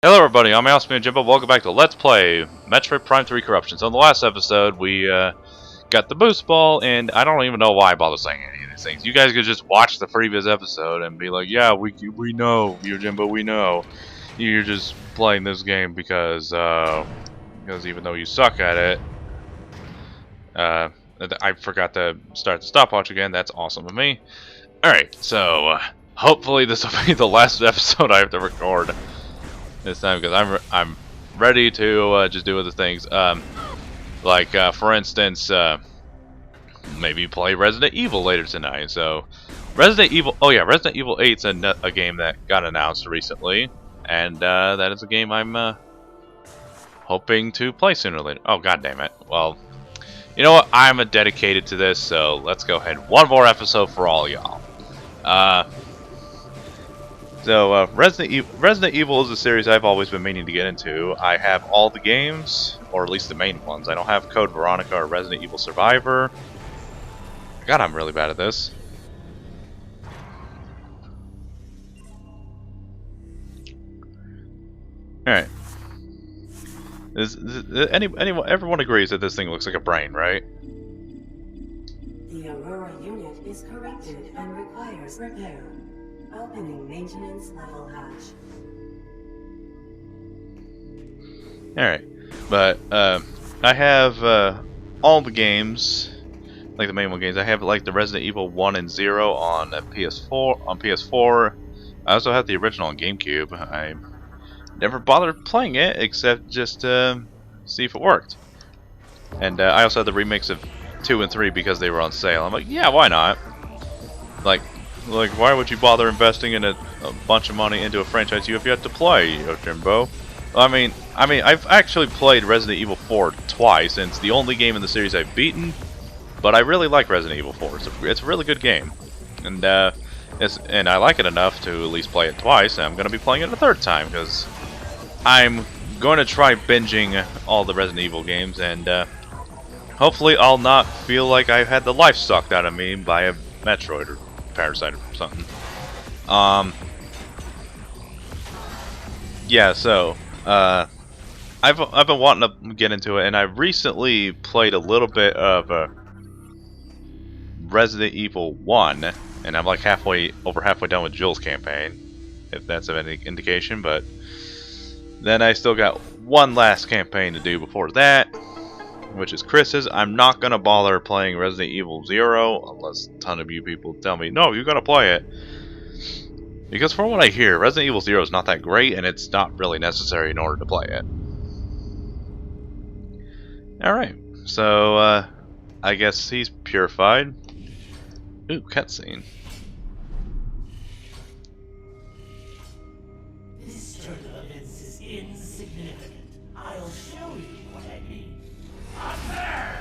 Hello everybody, I'm Mouse and Jimbo. Welcome back to Let's Play Metroid Prime 3 Corruption. So in the last episode, we got the boost ball, and I don't even know why I bother saying any of these things. You guys could just watch the previous episode and be like, yeah, we know, you Jimbo, we know. You're just playing this game because even though you suck at it, I forgot to start the stopwatch again. That's awesome of me. Alright, so hopefully this will be the last episode I have to record this time, because I'm ready to just do other things. For instance, maybe play Resident Evil later tonight. So, Resident Evil. Oh yeah, Resident Evil 8's a game that got announced recently, and that is a game I'm hoping to play sooner or later. Oh god damn it! Well, you know what? I'm dedicated to this, so let's go ahead. One more episode for all y'all. Resident Evil is a series I've always been meaning to get into. I have all the games, or at least the main ones. I don't have Code Veronica or Resident Evil Survivor. God, I'm really bad at this. Alright. Everyone agrees that this thing looks like a brain, right? The Aurora unit is corrupted and requires repair. Opening maintenance level hatch. Alright. But, I have, all the games, like the main one games. I have, like, the Resident Evil 1 and 0 on PS4. I also have the original on GameCube. I never bothered playing it, except just to see if it worked. And, I also had the remakes of 2 and 3 because they were on sale. I'm like, yeah, why not? Like, why would you bother investing in a bunch of money into a franchise you have yet to play, Jimbo? I mean, I've actually played Resident Evil 4 twice, and it's the only game in the series I've beaten. But I really like Resident Evil 4. It's a really good game, and I like it enough to at least play it twice. And I'm going to be playing it a third time because I'm going to try binging all the Resident Evil games, and hopefully I'll not feel like I've had the life sucked out of me by a Metroid or Parasite or something. Yeah, so I've been wanting to get into it, and I recently played a little bit of Resident Evil 1, and I'm like over halfway done with Jill's campaign, if that's of any indication. But then I still got one last campaign to do before that, which is Chris's. I'm not gonna bother playing Resident Evil 0 unless a ton of you people tell me, no, you gotta play it. Because from what I hear, Resident Evil 0 is not that great, and it's not really necessary in order to play it. Alright, so I guess he's purified. Ooh, cutscene. This turn of events is insignificant. I'll show you what I mean. Up there!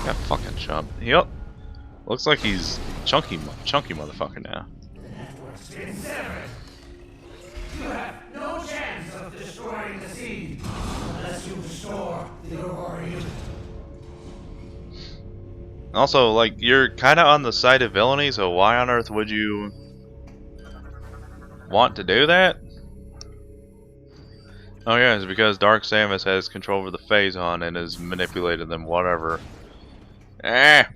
That fucking chump. Yep. Looks like he's chunky motherfucker now. Network's been severed. You have no chance of destroying the seed unless you restore the Aurora unit. Also, like, you're kind of on the side of villainy, so why on earth would you want to do that? Oh yeah, it's because Dark Samus has control over the Phazon and has manipulated them, whatever. Yeah,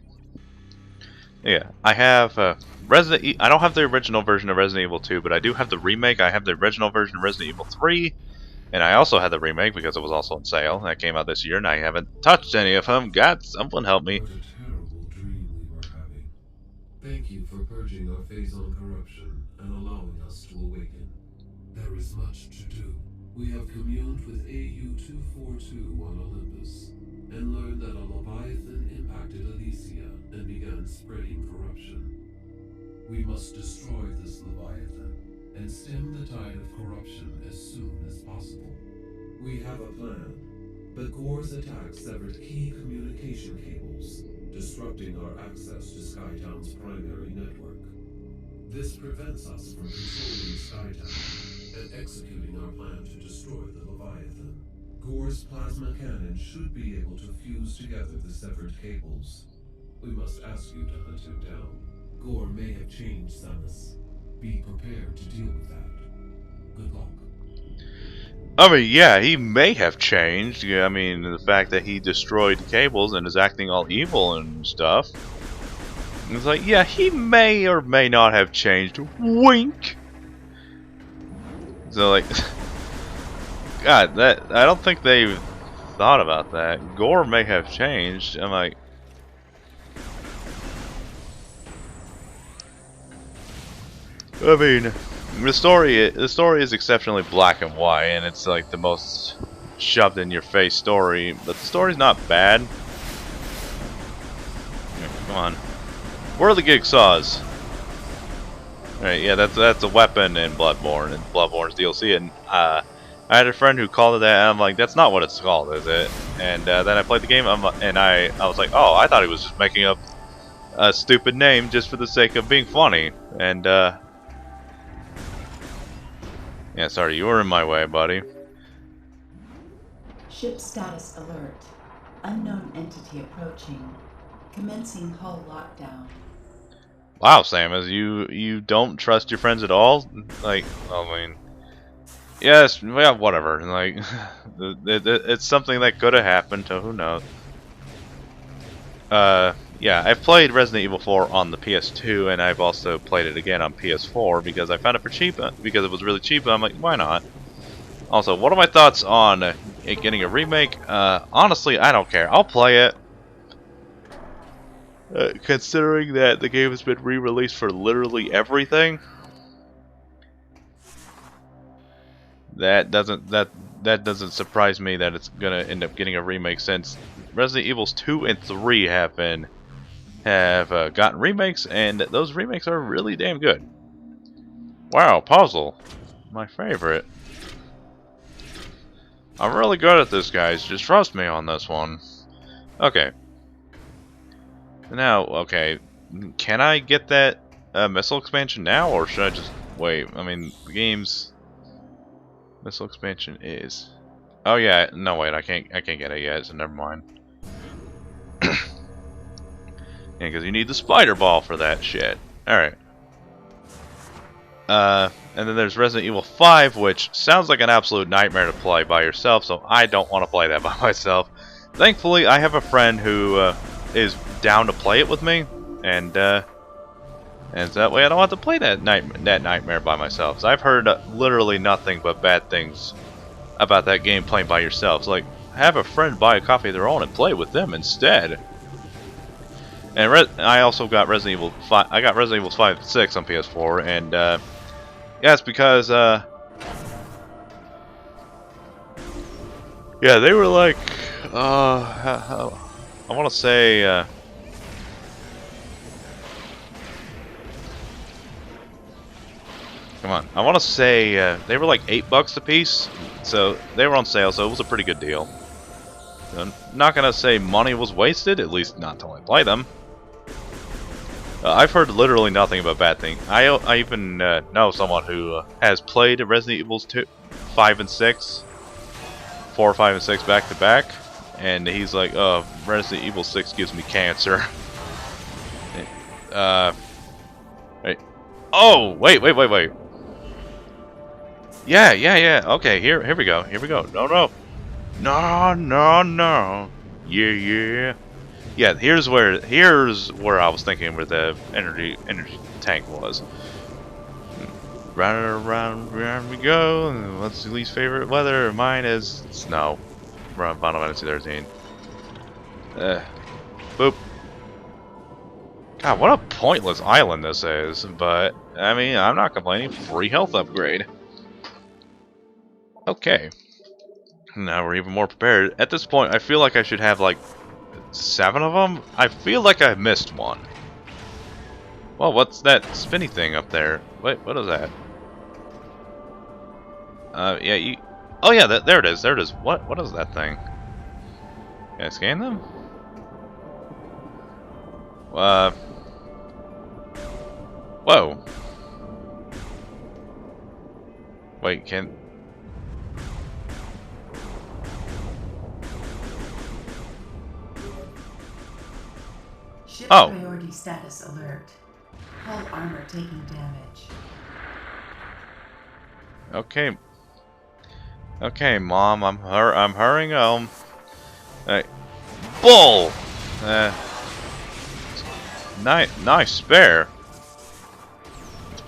I have I don't have the original version of Resident Evil 2, but I do have the remake. I have the original version of Resident Evil 3, and I also had the remake because it was also on sale. That came out this year, and I haven't touched any of them. God, someone help me. What a terrible dream we were having. Thank you for purging our Phazon corruption and allowing us to awaken. There is much to do. We have communed with AU-242 on Olympus, and learned that a Leviathan impacted Elysia and began spreading corruption. We must destroy this Leviathan and stem the tide of corruption as soon as possible. We have a plan, but Gore's attack severed key communication cables, disrupting our access to Skytown's primary network. This prevents us from controlling Skytown and executing our plan to destroy the Leviathan. Gore's plasma cannon should be able to fuse together the severed cables. We must ask you to hunt him down. Gore may have changed, Samus. Be prepared to deal with that. Good luck. I mean, yeah, he may have changed. Yeah, I mean, the fact that he destroyed cables and is acting all evil and stuff. It's like, yeah, he may or may not have changed. Wink. So, like, God, that I don't think they've thought about that. Gore may have changed. I'm like, I mean, the story is exceptionally black and white, and it's like the most shoved in your face story. But the story's not bad. Yeah, come on, where are the gig saws? Right, yeah, that's a weapon in Bloodborne, and Bloodborne's DLC, and I had a friend who called it that, and I'm like, that's not what it's called, is it? And then I played the game, and I was like, oh, I thought he was just making up a stupid name just for the sake of being funny, and yeah, sorry, you were in my way, buddy. Ship status alert. Unknown entity approaching. Commencing hull lockdown. Wow, Samus, you don't trust your friends at all? Like, I mean, yes, yeah, whatever. Like, it's something that could have happened, so who knows? Yeah, I've played Resident Evil 4 on the PS2, and I've also played it again on PS4 because I found it for cheap, because it was really cheap. I'm like, why not? Also, what are my thoughts on it getting a remake? Honestly, I don't care. I'll play it. Considering that the game has been re-released for literally everything, that doesn't surprise me that it's gonna end up getting a remake, since Resident Evils 2 and 3 have gotten remakes, and those remakes are really damn good. Wow, puzzle, my favorite. I'm really good at this, guys. Just trust me on this one. Okay. Now, okay, can I get that missile expansion now, or should I just wait? I mean, the game's missile expansion is. Oh yeah, no wait, I can't get it yet, so never mind. Yeah, because you need the spider ball for that shit. All right. And then there's Resident Evil 5, which sounds like an absolute nightmare to play by yourself, so I don't want to play that by myself. Thankfully, I have a friend who is down to play it with me, and so that way I don't have to play that nightmare by myself. So I've heard literally nothing but bad things about that game playing by yourself. So, like, have a friend buy a copy of their own and play with them instead. And I also got Resident Evil 5. I got Resident Evil 5 and 6 on PS4, and yeah, it's because yeah, they were like I want to say come on, I want to say they were like $8 a piece, so they were on sale, so it was a pretty good deal. I'm not gonna say money was wasted, at least not until I play them. I've heard literally nothing about bad things. I even know someone who has played Resident Evil 5 and 6, 4, 5, and 6 back to back, and he's like, "Oh, Resident Evil 6 gives me cancer." Wait. Oh, wait. Yeah. Okay, here we go. No. Yeah. Yeah, here's where I was thinking where the energy tank was. Round we go. What's your least favorite weather? Mine is snow. We're on Final Fantasy 13. Boop. God, what a pointless island this is. But I mean, I'm not complaining. Free health upgrade. Okay. Now we're even more prepared. At this point, I feel like I should have like 7 of them? I feel like I missed one. Well, what's that spinny thing up there? Wait, what is that? Yeah, you... Oh yeah, there it is. What is that thing? Can I scan them? Whoa. Wait, can... Ship Oh, Priority status alert. Hull armor taking damage. okay. Okay, Mom, I'm hurrying home. Hey, bull! Nice spare.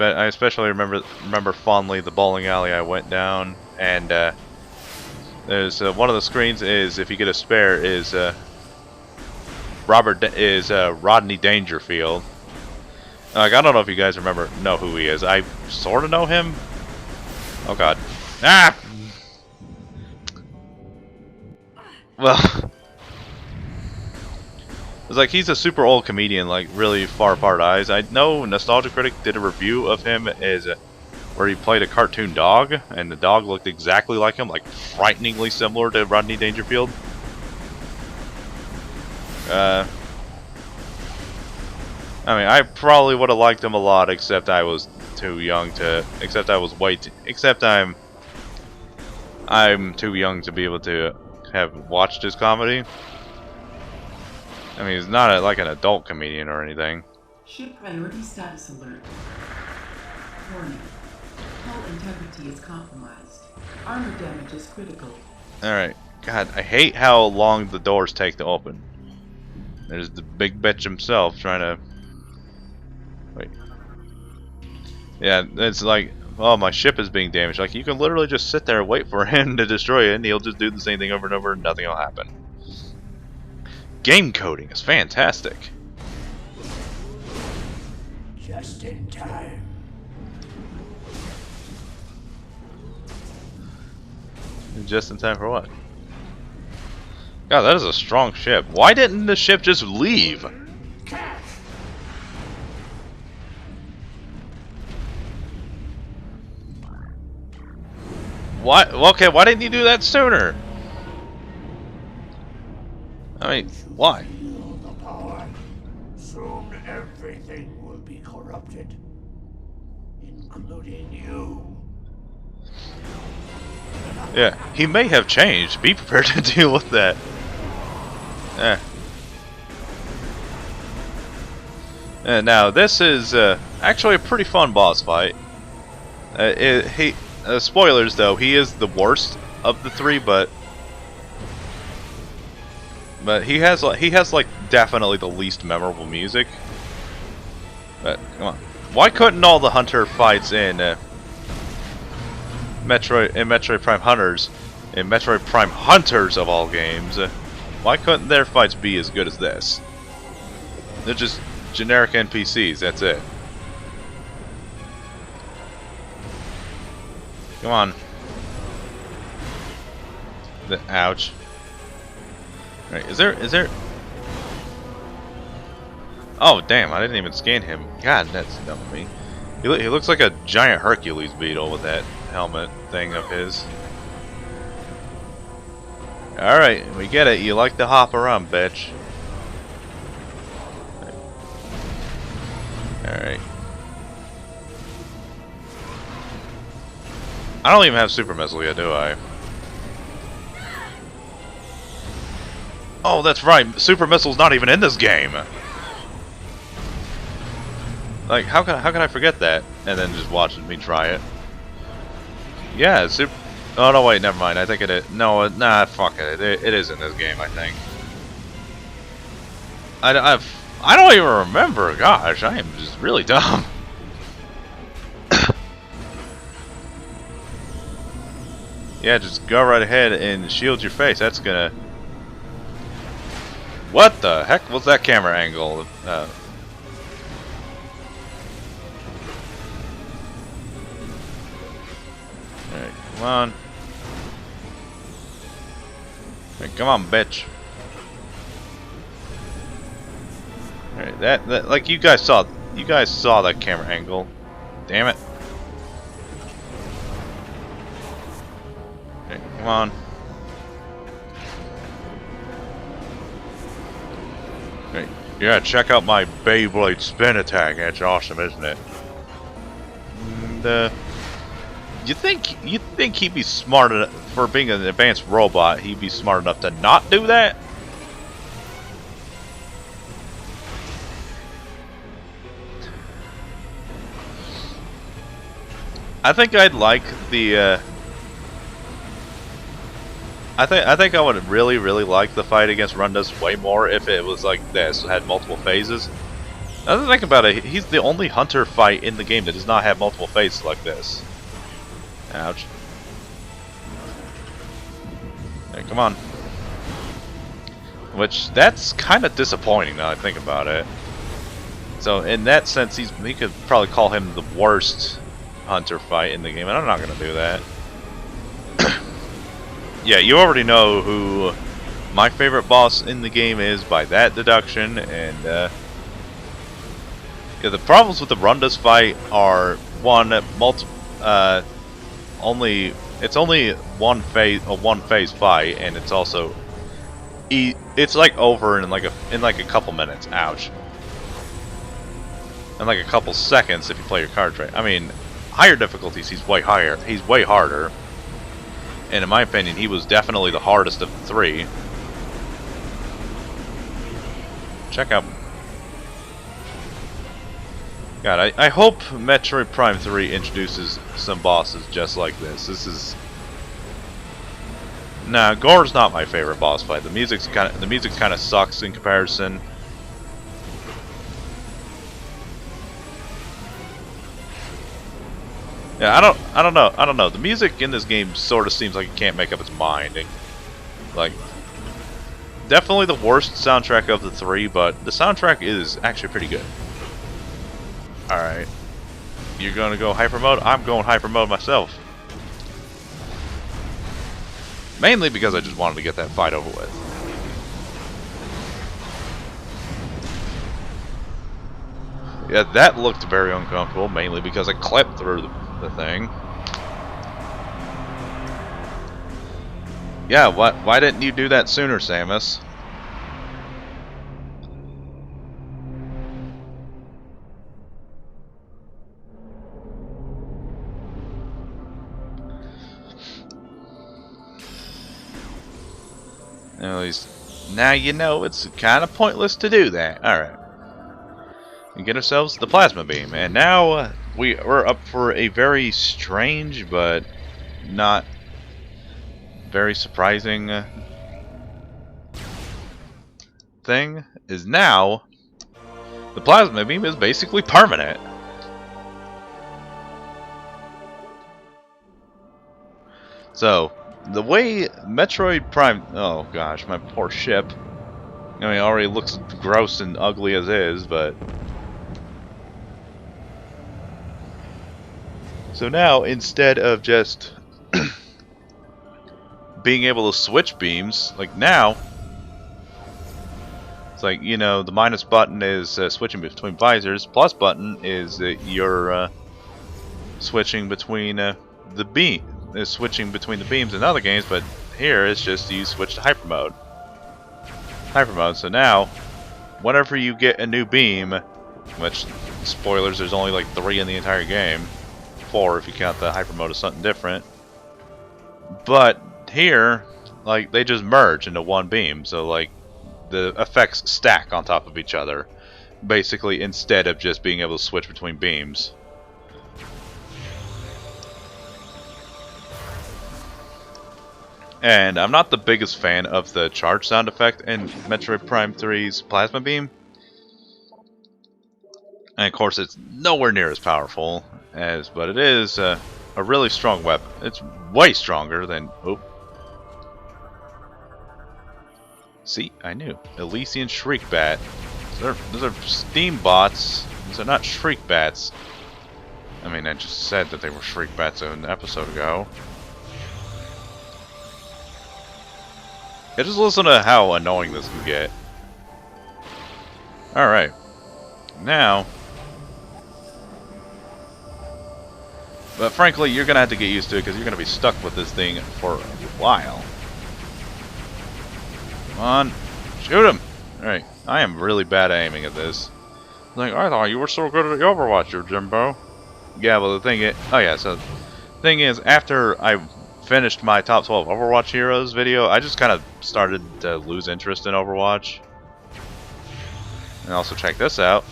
I especially remember fondly the bowling alley I went down, and there's one of the screens is, if you get a spare, is Rodney Dangerfield. Like, I don't know if you guys know who he is. I sort of know him. Oh God. Ah. Well, it's like he's a super old comedian, like really far apart eyes. I know Nostalgia Critic did a review of him as where he played a cartoon dog, and the dog looked exactly like him, like frighteningly similar to Rodney Dangerfield. I mean, I probably would have liked him a lot, except I was too young to. Except I was Except I'm too young to be able to have watched his comedy. I mean, he's not like an adult comedian or anything. Ship priority status alert. Warning. Hull integrity is compromised. Armor damage is critical. Alright. God, I hate how long the doors take to open. There's the big bitch himself trying to... Wait. Yeah, it's like, oh, my ship is being damaged. Like, you can literally just sit there and wait for him to destroy it, and he'll just do the same thing over and over, and nothing will happen. Game coding is fantastic. Just in time. Just in time for what? God, that is a strong ship. Why didn't the ship just leave? Why? Okay, why didn't you do that sooner? I mean, why? Feel the power. Soon everything will be corrupted, including you. Yeah, he may have changed. Be prepared to deal with that. And now this is actually a pretty fun boss fight. Spoilers though, he is the worst of the three, but he has like definitely the least memorable music. But come on, why couldn't all the hunter fights in Metroid Prime Hunters of all games, why couldn't their fights be as good as this? They're just generic NPCs, that's it. Come on. Ouch. Right, is there... Oh, damn, I didn't even scan him. God, that's dumb of me. He looks like a giant Hercules beetle with that helmet thing of his. Alright, we get it. You like to hop around, bitch. Alright. I don't even have super missile yet, do I? Oh, that's right. Super missile's not even in this game. Like, how can I forget that? And then just watch me try it. Yeah, super. Oh no, wait, never mind. I think it is. No, nah, fuck it. It is in this game, I think. I don't even remember. Gosh, I am just really dumb. Yeah, just go right ahead and shield your face. That's gonna... What the heck was that camera angle? Alright, come on. Alright, come on, bitch. Alright, that like you guys saw that camera angle. Damn it. Okay, come on. Right. Yeah, check out my Beyblade spin attack. That's awesome, isn't it? And you think he'd be smart enough, for being an advanced robot, he'd be smart enough to not do that? I think I'd like the. I think I would really like the fight against Rundus way more if it was like this, had multiple phases. Now that I think about it, he's the only hunter fight in the game that does not have multiple phases like this. Ouch. Hey, come on. Which, that's kind of disappointing now I think about it. So in that sense, he could probably call him the worst hunter fight in the game, and I'm not going to do that. Yeah, you already know who my favorite boss in the game is by that deduction, and yeah, the problems with the Rundus fight are one, it's only one phase fight, and it's also it's like over in like a couple minutes. Ouch. In like a couple seconds if you play your cards right. I mean, higher difficulties he's way higher. He's way harder. And in my opinion, he was definitely the hardest of the three. Check out. God, I hope Metroid Prime 3 introduces some bosses just like this. This is. Nah, Gore's not my favorite boss fight. The music's kind of sucks in comparison. Yeah, I don't know. The music in this game sort of seems like it can't make up its mind. Like, definitely the worst soundtrack of the three, but the soundtrack is actually pretty good. Alright. You're gonna go hyper mode? I'm going hyper mode myself. Mainly because I just wanted to get that fight over with. Yeah, that looked very uncomfortable, mainly because I clipped through the thing. Yeah, why didn't you do that sooner, Samus? At least now you know it's kind of pointless to do that. Alright. We get ourselves the plasma beam, and now we're up for a very strange but not very surprising thing. Is now the plasma beam is basically permanent. So the way Metroid Prime, oh gosh, my poor ship. I mean, it already looks gross and ugly as is, but so now, instead of just being able to switch beams, like now, it's like, you know, the minus button is switching between visors, plus button is you're switching between the beams in other games, but here it's just you switch to hyper mode. So now, whenever you get a new beam, which, spoilers, there's only like 3 in the entire game. 4 if you count the hyper mode as something different. But here, like, they just merge into one beam, so like the effects stack on top of each other, basically, instead of just being able to switch between beams. And I'm not the biggest fan of the charge sound effect in Metroid Prime 3's plasma beam. And of course, it's nowhere near as powerful but it is a really strong weapon. It's way stronger than. Oh. See, I knew. Elysian Shriek Bat. Those are steam bots. These are not Shriek Bats. I mean, I just said that they were Shriek Bats an episode ago. Yeah, just listen to how annoying this can get. Alright. Now. But frankly, you're going to have to get used to it because you're going to be stuck with this thing for a while. Come on. Shoot him! Alright. I am really bad at aiming at this. Like, I thought you were so good at the Overwatch, Jimbo. Yeah, well, the thing is... Oh, yeah, so... The thing is, after I finished my top 12 Overwatch heroes video, I just kind of started to lose interest in Overwatch. And also, check this out.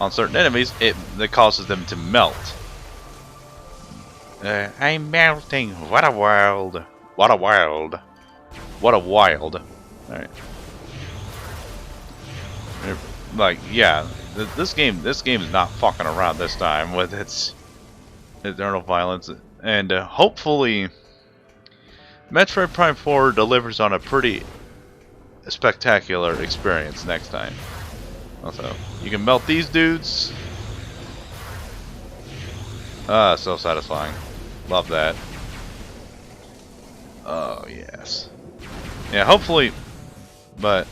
On certain enemies, it causes them to melt. I'm melting. What a world. What a world. What a wild. Alright. Like, yeah, this game is not fucking around this time with its eternal violence, and hopefully Metroid Prime 4 delivers on a pretty spectacular experience next time. Also, you can melt these dudes. Ah, so satisfying. Love that. Oh, yes. Yeah, hopefully, but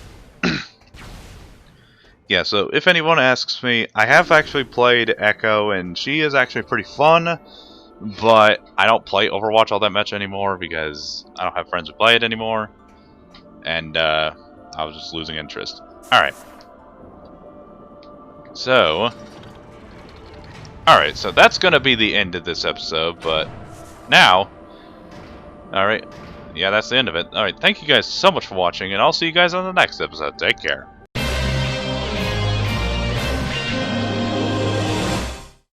yeah, so if anyone asks me, I have actually played Echo, and she is actually pretty fun, but I don't play Overwatch all that much anymore because I don't have friends who play it anymore, and I was just losing interest. Alright. So that's gonna be the end of this episode, but now, alright, yeah, that's the end of it. Alright, thank you guys so much for watching, and I'll see you guys on the next episode. Take care.